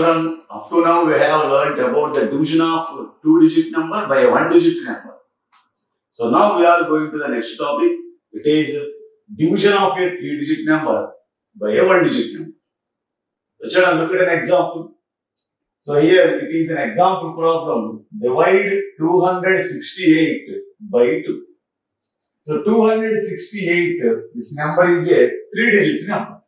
Up to now we have learned about the division of two-digit number by a one-digit number. So now we are going to the next topic. It is division of a three-digit number by a one-digit number. So children, look at an example. So here it is an example problem. Divide 268 by 2. So 268, this number is a three-digit number.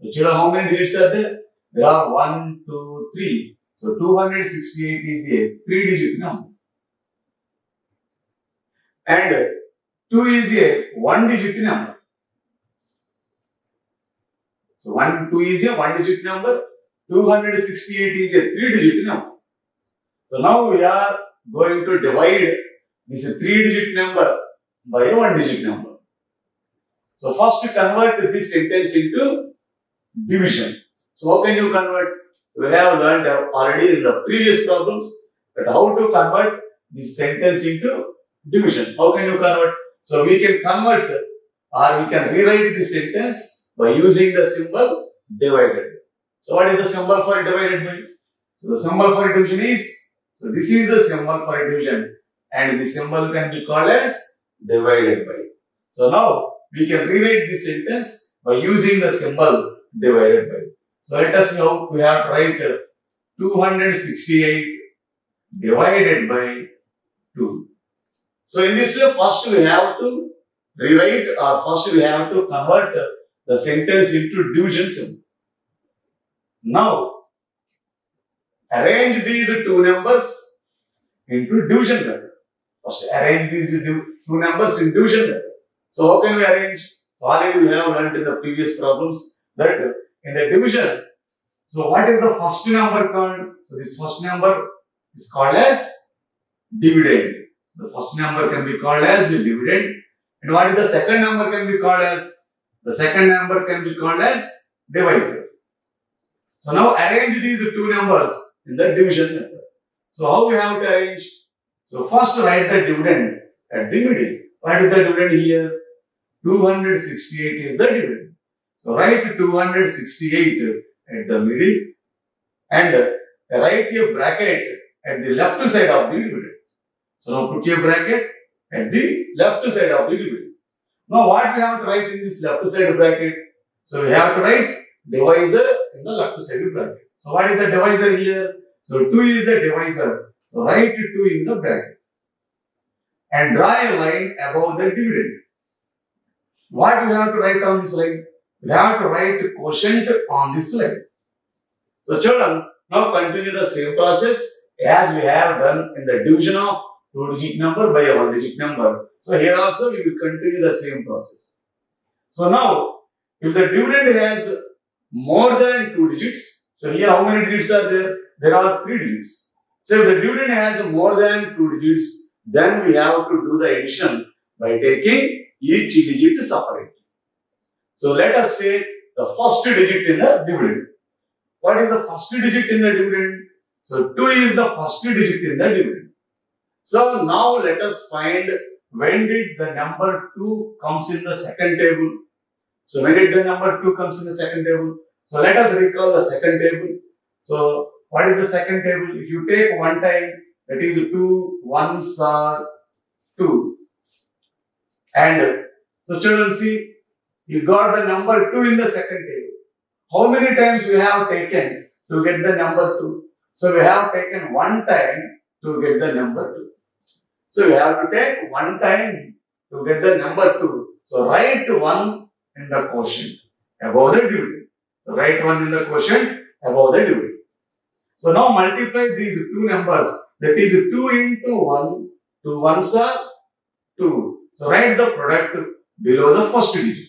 So children, how many digits are there? There are 1, 2, 3. So 268 is a three-digit number. And 2 is a one-digit number. So 2 is a one-digit number. 268 is a three-digit number. So now we are going to divide this three-digit number by a one-digit number. So first convert this sentence into division. So how can you convert? We have learned already in the previous problems that how to convert this sentence into division. How can you convert? So we can convert or we can rewrite this sentence by using the symbol divided. So what is the symbol for divided by? So the symbol for division is, so this is the symbol for division and the symbol can be called as divided by. So now we can rewrite this sentence by using the symbol divided by. So let us know we have to write 268 divided by 2. So in this way, first we have to rewrite or first we have to convert the sentence into division symbol. Now arrange these two numbers into division method. First arrange these two numbers in division method. So how can we arrange? Already we have learned in the previous problems that in the division, so what is the first number called? So this first number is called as dividend. The first number can be called as dividend. And what is the second number can be called as? The second number can be called as divisor. So now arrange these two numbers in the division method. So how we have to arrange? So first write the dividend at the middle. What is the dividend here? 268 is the dividend. So write 268 at the middle and write a bracket at the left side of the dividend. So now put a bracket at the left side of the dividend. Now what we have to write in this left side bracket? So we have to write divisor in the left side bracket. So what is the divisor here? So 2 is the divisor. So write 2 in the bracket. And draw a line above the dividend. What we have to write on this line? We have to write quotient on this line. So children, now continue the same process as we have done in the division of two-digit number by a one-digit number. So here also we will continue the same process. So now, if the dividend has more than 2 digits, so here how many digits are there? There are 3 digits. So if the dividend has more than 2 digits, then we have to do the addition by taking each digit separately. So let us take the first digit in the dividend. What is the first digit in the dividend? So 2 is the first digit in the dividend. So now let us find when did the number 2 comes in the second table. So when did the number 2 comes in the second table? So let us recall the second table. So what is the second table? If you take one time, that is 2 ones are 2. And so children, see, you got the number 2 in the second table. How many times we have taken to get the number 2? So we have taken one time to get the number 2. So we have to take one time to get the number 2. So write 1 in the quotient above the dividend. So write 1 in the quotient above the dividend. So now multiply these two numbers. That is 2 into 1. 2 ones are 2. So write the product below the first digit.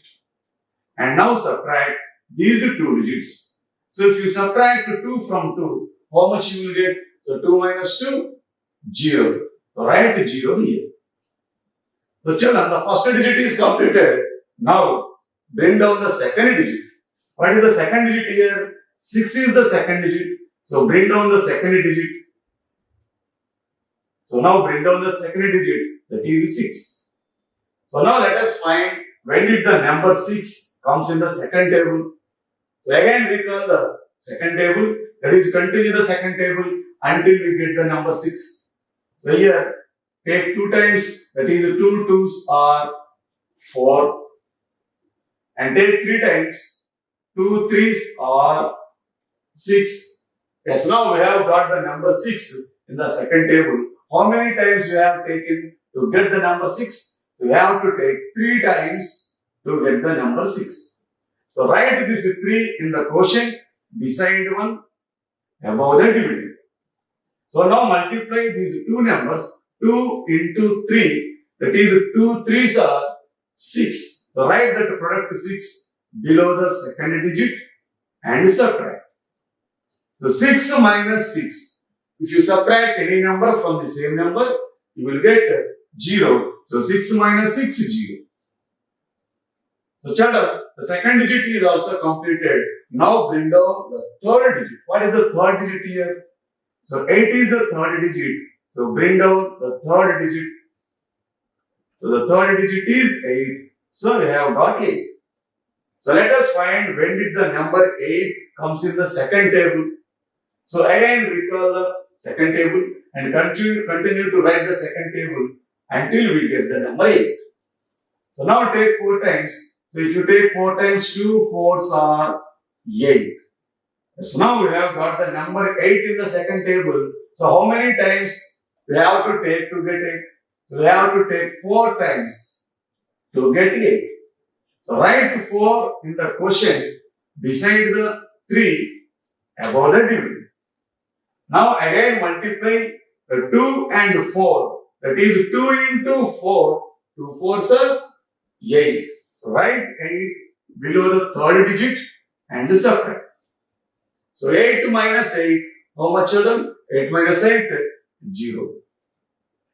And now subtract these two digits. So if you subtract 2 from 2, how much you will get? So 2 minus 2, 0. So write 0 here. So children, the first digit is completed. Now bring down the second digit. What is the second digit here? 6 is the second digit. So bring down the second digit. So now bring down the second digit, that is 6. So now let us find when did the number 6 comes in the second table. So again recall the second table. That is, continue the second table until we get the number 6. So here, take 2 times, that is 2 2s are 4. And take 3 times, 2 3s are 6. Yes, now we have got the number 6 in the second table. How many times we have taken to get the number 6? We have to take 3 times to get the number 6. So write this 3 in the quotient, beside 1, above the dividend. So now multiply these two numbers, 2 into 3, that is 2 3s are 6. So write that product 6 below the second digit and subtract. So 6 minus 6. If you subtract any number from the same number, you will get 0. So 6 minus 6 is 0. So children, the second digit is also completed. Now bring down the third digit. What is the third digit here? So 8 is the third digit. So bring down the third digit. So the third digit is 8. So we have got 8. So let us find when did the number 8 comes in the second table. So again recall the second table and continue to write the second table until we get the number 8. So now take 4 times. So if you take 4 times 2, 4s are 8. So now we have got the number 8 in the second table. So how many times we have to take to get 8? So we have to take 4 times to get 8. So write 4 in the quotient beside the 3 above the dividend. Now again multiply the 2 and 4. That is 2 into 4. 2 4s are 8. So write 8 below the third digit and subtract. So 8 minus 8, how much children? 8 minus 8, 0.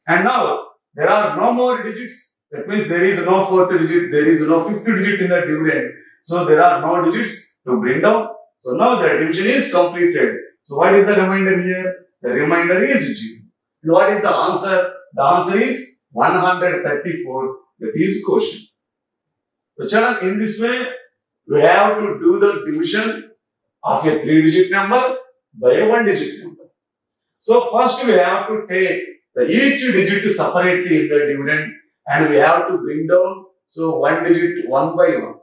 And now there are no more digits. That means there is no fourth digit, there is no fifth digit in the dividend. So there are no digits to bring down. So now the division is completed. So what is the remainder here? The remainder is 0. And what is the answer? The answer is 134. That is quotient. So children, in this way, we have to do the division of a 3-digit number by a 1-digit number. So first we have to take each digit separately in the dividend and we have to bring down so 1 digit one by one.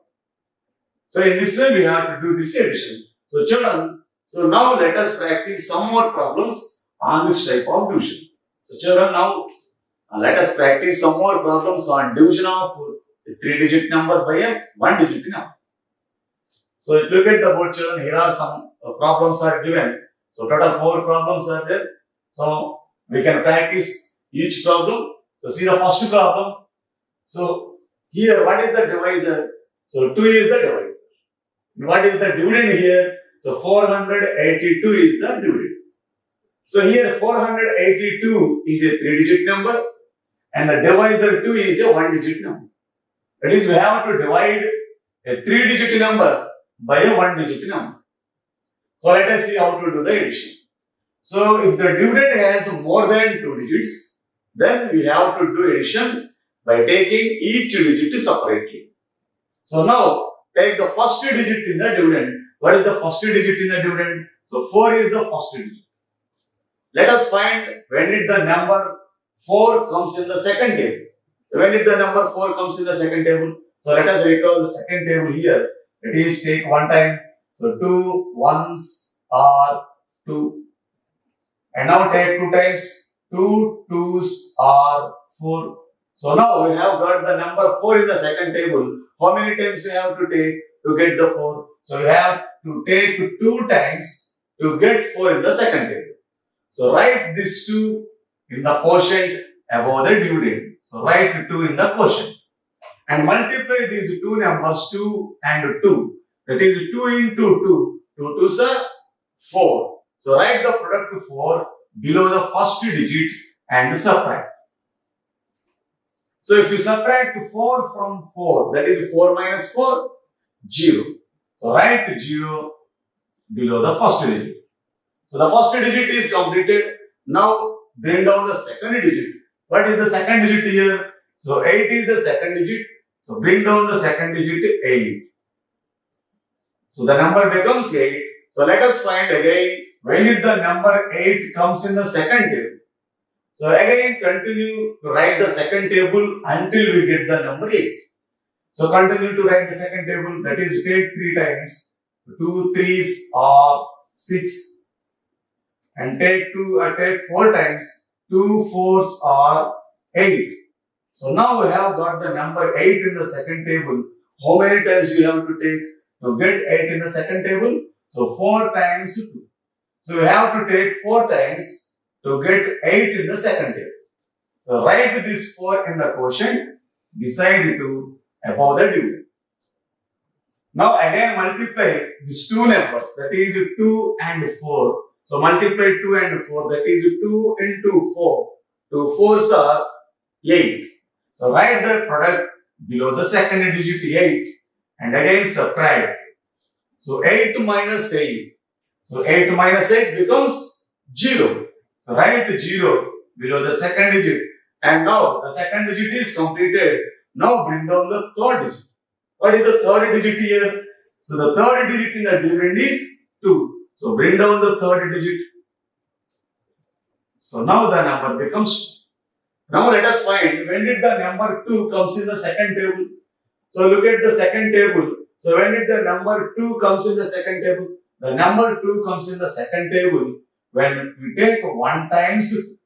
So in this way we have to do this addition. So children, so now let us practice some more problems on this type of division. So children, now let us practice some more problems on division of a 3-digit number by a 1-digit number. So if you look at the board children, here are some problems are given. So total 4 problems are there. So we can practice each problem. So see the first problem. So here what is the divisor? So 2 is the divisor. What is the dividend here? So 482 is the dividend. So here 482 is a 3-digit number and the divisor 2 is a 1-digit number. That is, we have to divide a 3-digit number by a 1-digit number. So let us see how to do the addition. So if the dividend has more than 2 digits, then we have to do addition by taking each digit separately. So now take the first digit in the dividend. What is the first digit in the dividend? So 4 is the first digit. Let us find when did the number 4 comes in the second table. So when did the number 4 comes in the second table? So let us recall the second table here. That is, take 1 time. So 2 1s are 2. And now take 2 times. 2 2s are 4. So now we have got the number 4 in the second table. How many times we have to take to get the 4? So we have to take 2 times to get 4 in the second table. So write this 2 in the quotient above the dividend. So write 2 in the quotient. And multiply these two numbers 2 and 2. That is 2 into 2. 2 2s are 4. So write the product 4 below the first digit and subtract. So if you subtract 4 from 4, that is 4 minus 4, 0. So write 0 below the first digit. So the first digit is completed. Now bring down the second digit. What is the second digit here? So 8 is the second digit. So bring down the second digit 8. So the number becomes 8. So let us find again when did the number 8 comes in the second table? So again continue to write the second table until we get the number 8. So continue to write the second table, that is take 3 times, 2 threes are 6, and take 4 times, 2 fours are 8. So now we have got the number 8 in the second table. How many times you have to take to get 8 in the second table? So 4 times 2. So we have to take 4 times to get 8 in the second table. So write this 4 in the quotient beside 2 above the dividend. Now again multiply these two numbers, that is 2 and 4. So multiply 2 and 4, that is 2 into 4. 2 fours are 8. So write the product below the second digit 8 and again subtract. So 8 minus 8. So 8 minus 8 becomes 0. So write 0 below the second digit. And now the second digit is completed. Now bring down the third digit. What is the third digit here? So the third digit in the dividend is 2. So bring down the third digit. So now the number becomes 2. Now let us find when did the number 2 comes in the second table. So look at the second table. So when did the number 2 comes in the second table? The number 2 comes in the second table when we take 1 times 2.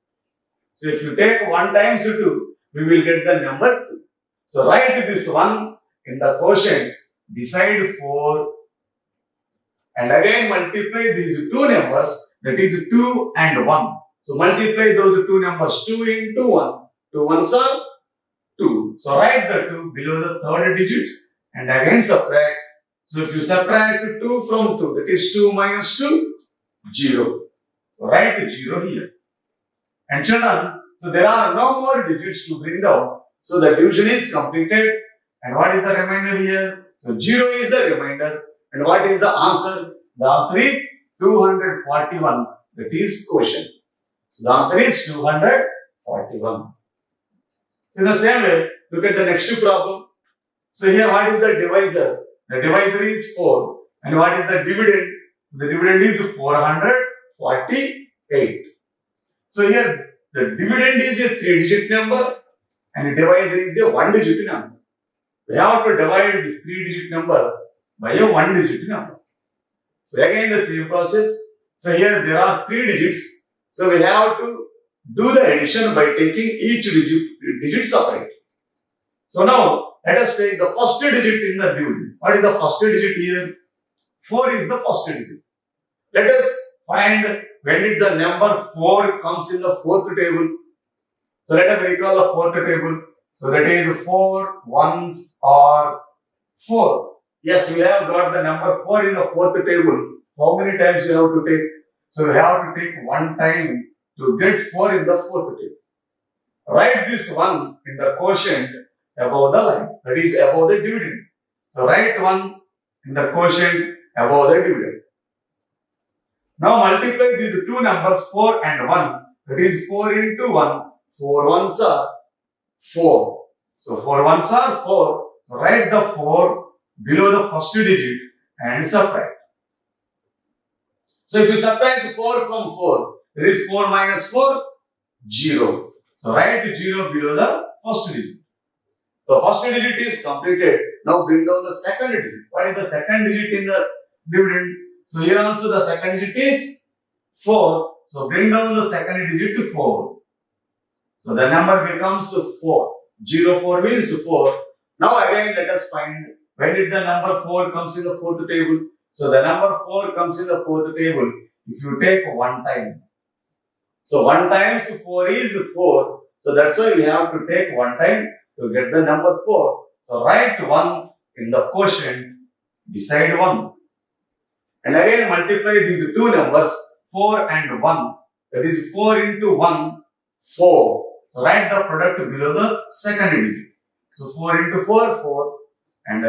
So if you take 1 times 2, we will get the number 2. So write this 1 in the quotient beside 4 and again multiply these two numbers, that is 2 and 1. So multiply those two numbers, 2 into 1. 2 ones are 2. So write the 2 below the third digit and again subtract. So if you subtract 2 from 2, that is 2 minus 2, 0. So write 0 here. And children, so there are no more digits to bring down. So the division is completed. And what is the remainder here? So 0 is the remainder. And what is the answer? The answer is 241. That is quotient. So the answer is 241. In the same way, look at the next problem. So here what is the divisor? The divisor is 4. And what is the dividend? So the dividend is 448. So here the dividend is a 3-digit number and the divisor is a 1-digit number. We have to divide this 3-digit number by a 1-digit number. So again the same process. So here there are 3 digits. So we have to do the addition by taking each digit separately. So now let us take the first digit in the dividend. What is the first digit here? 4 is the first digit. Let us find when did the number 4 comes in the fourth table. So let us recall the fourth table. So that is 4 ones are 4. Yes, we have got the number 4 in the fourth table. How many times you have to take? So we have to take 1 time to get 4 in the fourth table. Write this 1 in the quotient above the line. That is above the dividend. So write 1 in the quotient above the dividend. Now multiply these two numbers 4 and 1. That is 4 into 1. 4 ones are 4. So 4 ones are 4. So write the 4 below the first digit and subtract. So if you subtract 4 from 4, it is 4 minus 4, 0. So write 0 below the first digit. The first digit is completed. Now bring down the second digit. What is the second digit in the dividend? So here also the second digit is 4. So bring down the second digit to 4. So the number becomes 4. 0, 4 means 4. Now again let us find when did the number 4 comes in the fourth table. So the number 4 comes in the fourth table if you take 1 time. So 1 times 4 is 4. So that's why we have to take 1 time to get the number 4. So write 1 in the quotient beside 1. And again multiply these two numbers 4 and 1. That is 4 into 1, 4. So write the product below the second digit. So 4 into 4, 4. And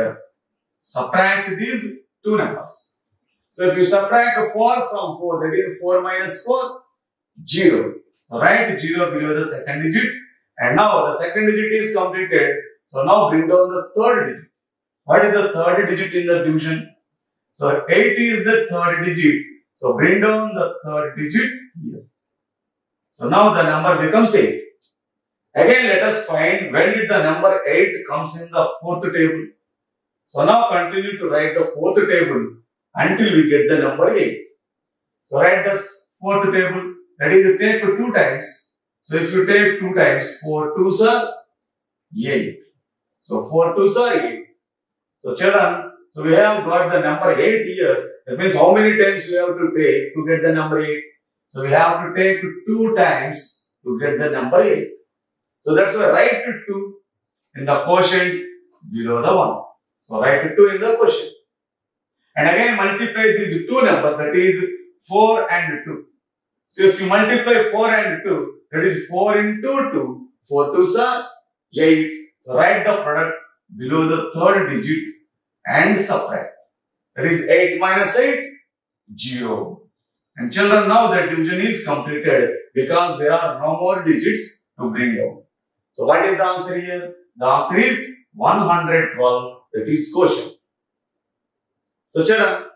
subtract these two numbers. So if you subtract 4 from 4, that is 4 minus 4, 0. So write 0 below the second digit. And now the second digit is completed. So now bring down the third digit. What is the third digit in the division? So 8 is the third digit. So bring down the third digit here. So now the number becomes 8. Again, let us find when did the number 8 comes in the fourth table. So now continue to write the fourth table until we get the number 8. So write the fourth table, that is take 2 times. So if you take 2 times, 4 2s are 8. So 4 2s are 8. So children, so we have got the number 8 here. That means how many times we have to take to get the number 8? So we have to take 2 times to get the number 8. So that's why write 2 in the quotient below the 1. So write 2 in the quotient. And again multiply these two numbers, that is 4 and 2. So if you multiply 4 and 2, that is 4 into 2. 4 2s are 8. So write the product below the third digit and subtract. That is 8 minus 8, 0. And children, now the division is completed because there are no more digits to bring down. So what is the answer here? The answer is 112, that is quotient. So children,